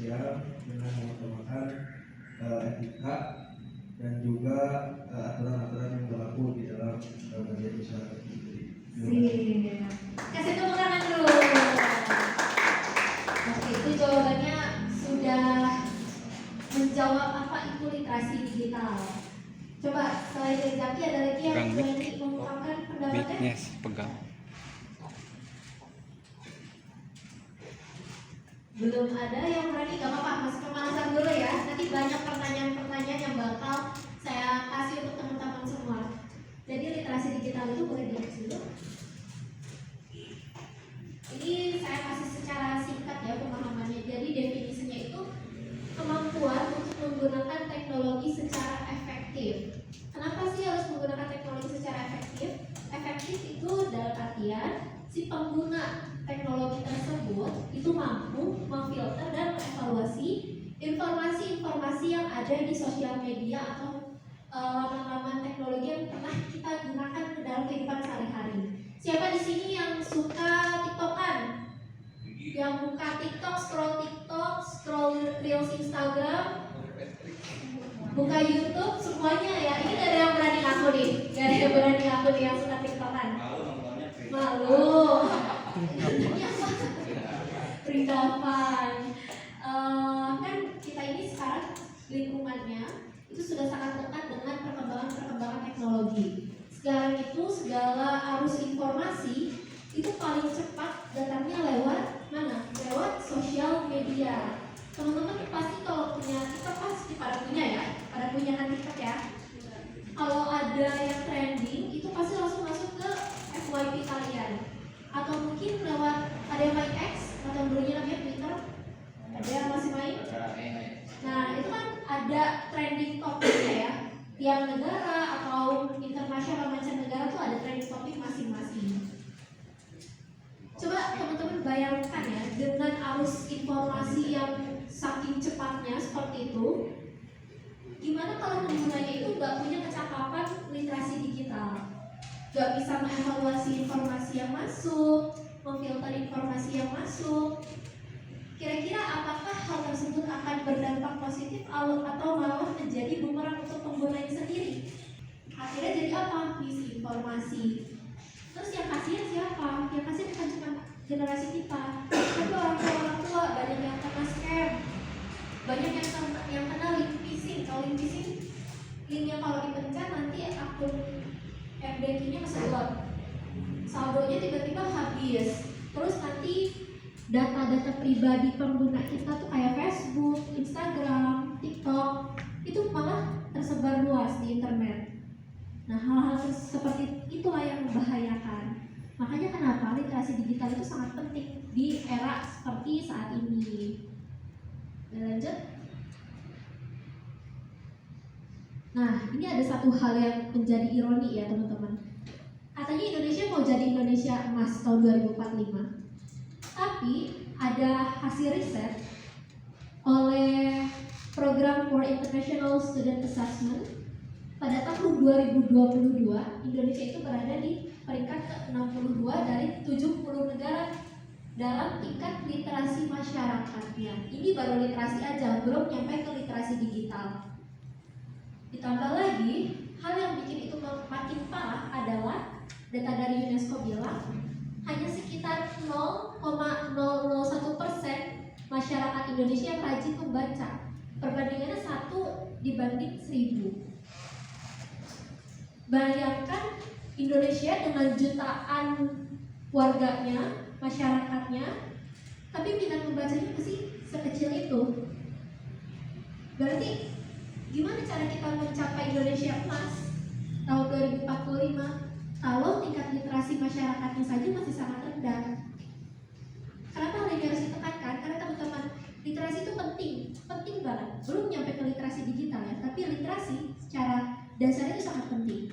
sosial dengan mengutamakan etika dan juga aturan-aturan yang berlaku di dalam media sosial itu. Kasih tepuk tangan dulu. Oke, itu jawabannya sudah menjawab apa itu literasi digital. Coba selain dari Zaki ada lagi yang berani mengungkapkan pendapatnya? Pegang. Belum ada yang berani, gak apa-apa, masih pemanasan dulu ya. Nanti banyak pertanyaan-pertanyaan yang bakal saya kasih untuk teman-teman semua. Jadi literasi digital itu boleh dilihat dulu. Ini saya kasih secara singkat ya pemahamannya. Jadi definisinya itu kemampuan untuk menggunakan teknologi secara efektif. Kenapa sih harus menggunakan teknologi secara efektif? Efektif itu dalam artian si pengguna teknologi tersebut itu mampu memfilter dan mengevaluasi informasi-informasi yang ada di sosial media atau laman-laman teknologi yang pernah kita gunakan ke dalam kehidupan sehari-hari. Siapa di sini yang suka TikTokan? Yang buka TikTok, scroll reels Instagram, buka YouTube, semuanya ya. Ini gak ada yang berani ngaku nih, gak ada yang berani ngaku nih yang suka TikTokan. Malu. Perindapan. Kan kita ini sekarang lingkungannya itu sudah sangat dekat dengan perkembangan teknologi. Sekarang itu segala arus informasi itu paling cepat datangnya lewat mana? Lewat sosial media. Teman-teman pasti kalau punya TikTok pasti pada punya ya, pada punya kan TikTok ya. Kalau ada yang trending itu pasti langsung masuk ke FYP kalian. Atau mungkin lewat ada yang main X atau dulunya namanya Twitter. Ada yang masih main? Nah itu kan ada trending topiknya ya. Tiap negara atau internasional mancanegara tuh ada trending topik masing-masing. Coba teman-teman bayangkan ya, dengan arus informasi yang saking cepatnya seperti itu, gimana kalau penggunanya itu nggak punya kecakapan literasi digital, nggak bisa mengevaluasi informasi yang masuk, memfilter informasi yang masuk. Kira-kira apakah hal tersebut akan berdampak positif atau malah menjadi bumerang untuk penggunanya sendiri? Akhirnya jadi apa? Misinformasi. Terus yang kasihan siapa? Yang kasihan bukan cuma generasi kita, tapi orang tua banyak yang kena scam, banyak yang kena link phishing. Kalau link phishing, linknya kalau dipencet nanti akun FBK-nya kesedot, saldonya tiba-tiba habis. Terus nanti data-data pribadi pengguna kita tuh kayak Facebook, Instagram, TikTok itu malah tersebar luas di internet. Nah, hal-hal seperti itulah yang membahayakan. Makanya kenapa literasi digital itu sangat penting di era seperti saat ini. Lanjut. Nah, ini ada satu hal yang menjadi ironi ya teman-teman. Katanya Indonesia mau jadi Indonesia emas tahun 2045. Tapi ada hasil riset oleh Program for International Student Assessment. Pada tahun 2022, Indonesia itu berada di peringkat ke-62 dari 70 negara dalam tingkat literasi masyarakatnya. Ini baru literasi aja, belum nyampe ke literasi digital. Ditambah lagi, hal yang bikin itu makin parah adalah data dari UNESCO bilang hanya sekitar 0,001% masyarakat Indonesia yang rajin membaca. Perbandingannya 1 dibanding 1000. Bayangkan Indonesia dengan jutaan warganya, masyarakatnya, tapi minat membacanya masih sekecil itu. Berarti gimana cara kita mencapai Indonesia emas tahun 2045 kalau tingkat literasi masyarakatnya saja masih sangat rendah? Kenapa hal ini harus ditekankan? Karena teman-teman, literasi itu penting banget. Belum nyampe ke literasi digital ya, tapi literasi secara dasar itu sangat penting.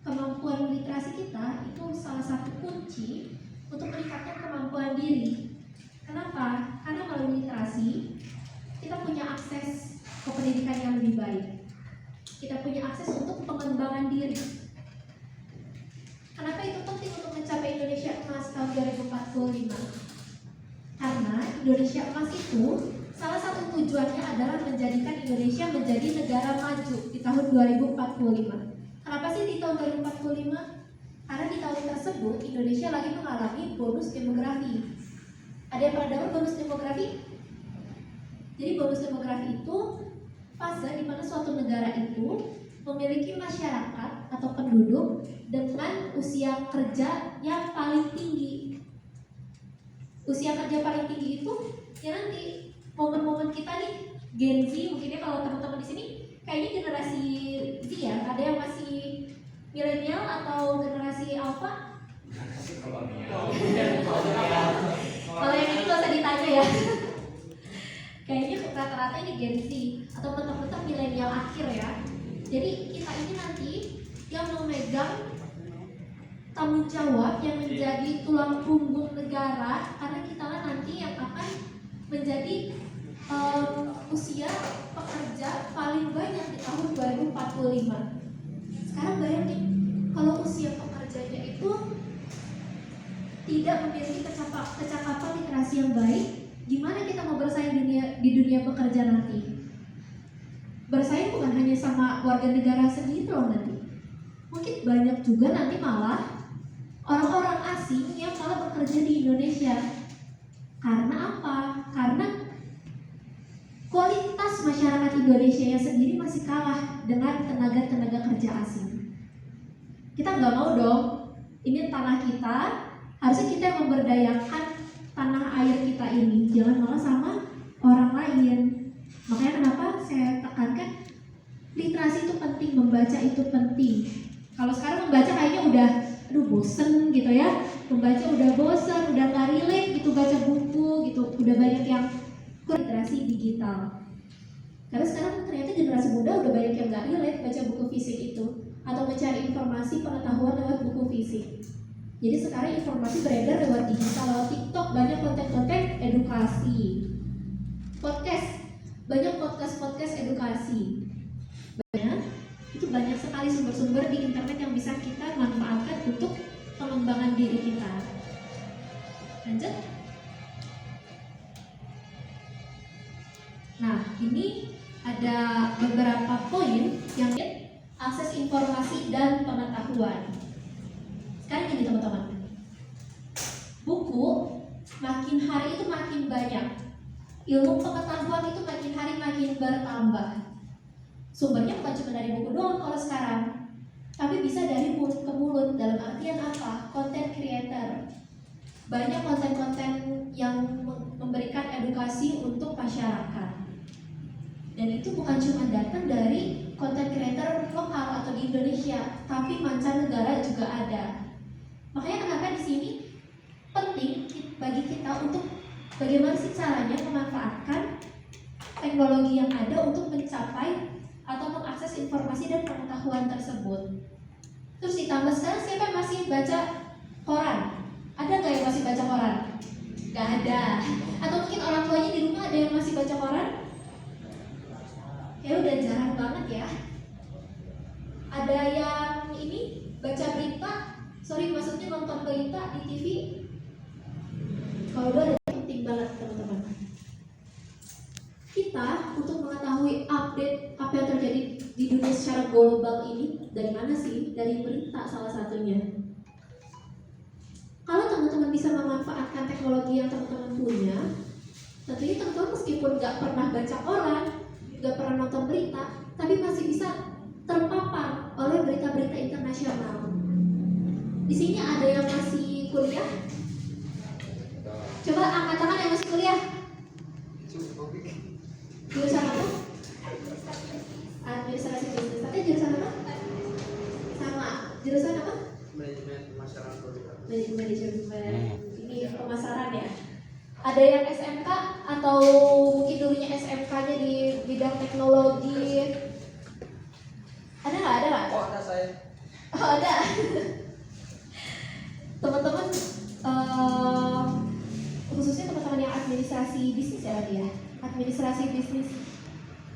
Kemampuan literasi kita itu salah satu kunci untuk meningkatkan kemampuan diri. Kenapa? Karena melalui literasi kita punya akses ke pendidikan yang lebih baik. Kita punya akses untuk pengembangan diri. Kenapa itu penting untuk mencapai Indonesia emas tahun 2045? Karena Indonesia emas itu salah satu tujuannya adalah menjadikan Indonesia menjadi negara maju di tahun 2045. Kenapa sih di tahun 2045? Karena di tahun tersebut Indonesia lagi mengalami bonus demografi. Ada yang pernah dengar bonus demografi? Jadi bonus demografi itu fase di mana suatu negara itu memiliki masyarakat atau penduduk dengan usia kerja yang paling tinggi. Usia kerja paling tinggi itu ya nanti momen-momen kita nih Gen Z, mungkin ya kalau teman-teman di sini kayaknya generasi Z ya, ada yang masih milenial atau generasi alpha? Kalau yang ini nggak usah ditanya ya. Kayaknya rata-rata ini Gen Z atau mentok-mentok milenial akhir ya. Jadi kita ini nanti yang memegang tanggung jawab yang menjadi tulang punggung negara, karena kita lah nanti yang akan menjadi usia pekerja paling banyak di tahun 2045. Sekarang bayangin kalau usia pekerjanya itu tidak memiliki kecakapan literasi yang baik, gimana kita mau bersaing di dunia pekerja nanti? Bersaing bukan hanya sama warga negara sendiri loh nanti. Mungkin banyak juga nanti malah orang-orang asing yang malah bekerja di Indonesia. Karena apa? Karena kualitas masyarakat Indonesia yang sendiri masih kalah dengan tenaga kerja asing. Kita nggak mau dong, ini tanah kita, harusnya kita yang memberdayakan tanah air kita ini, jangan malah sama orang lain. Makanya kenapa saya tekankan literasi itu penting, membaca itu penting. Kalau sekarang membaca kayaknya udah bosen gitu ya, membaca udah bosen, udah nggak relate gitu baca buku gitu, udah banyak yang literasi digital. Karena sekarang ternyata generasi muda udah banyak yang nggak relate baca buku fisik itu atau mencari informasi pengetahuan lewat buku fisik. Jadi sekarang informasi beredar lewat digital, lewat TikTok, banyak konten-konten edukasi. Podcast, banyak podcast edukasi. Banyak sekali sumber-sumber di internet yang bisa kita manfaatkan untuk pengembangan diri kita. Lanjut. Nah, ini ada beberapa poin yang akses informasi dan pengetahuan. Sekarang gini teman-teman, buku makin hari itu makin banyak, ilmu pengetahuan itu makin hari makin bertambah. Sumbernya bukan cuma dari buku doang kalau sekarang, tapi bisa dari mulut ke mulut. Dalam artian apa? Content creator. Banyak konten-konten yang memberikan edukasi untuk masyarakat. Dan itu bukan cuma datang dari content creator lokal atau di Indonesia, tapi mancanegara juga ada. Makanya kenapa di sini penting bagi kita untuk bagaimana sih caranya memanfaatkan teknologi yang ada untuk mencapai atau mengakses informasi dan pengetahuan tersebut. Terus ditambah sekarang siapa yang masih baca koran? Ada nggak yang masih baca koran? Nggak ada. Atau mungkin orang tuanya di rumah ada yang masih baca koran? Ya udah jarang banget ya. Ada yang ini baca berita, maksudnya nonton berita di TV. Kalau udah ada penting banget teman-teman. Kita untuk mengetahui update apa yang terjadi di dunia secara global ini dari mana sih? Dari berita salah satunya. Kalau teman-teman bisa memanfaatkan teknologi yang teman-teman punya, tentunya teman-teman meskipun nggak pernah baca koran, nggak pernah nonton berita, tapi masih bisa terpapar oleh berita-berita internasional. Di sini ada yang masih kuliah? Coba angkat tangan yang masih kuliah. Jurusan apa? Administrasi bisnis. Tapi jurusan apa? Sama. Jurusan apa? Manajemen pemasaran produk. Manajemen. Ini pemasaran ya. Ada yang SMK atau mungkin dulunya SMK-nya di bidang teknologi? Ada nggak? Ada nggak? Oh, ada saya. Oh, ada. Teman-teman, khususnya teman-teman yang administrasi bisnis ya tadi ya. Administrasi bisnis,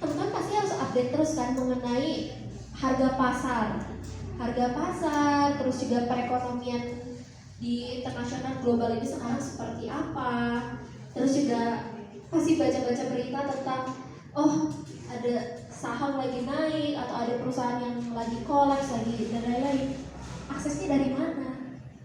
teman-teman pasti harus update terus kan mengenai harga pasar, terus juga perekonomian di internasional global ini sekarang seperti apa, terus juga pasti baca-baca berita tentang oh ada saham lagi naik atau ada perusahaan yang lagi kolaps lagi dan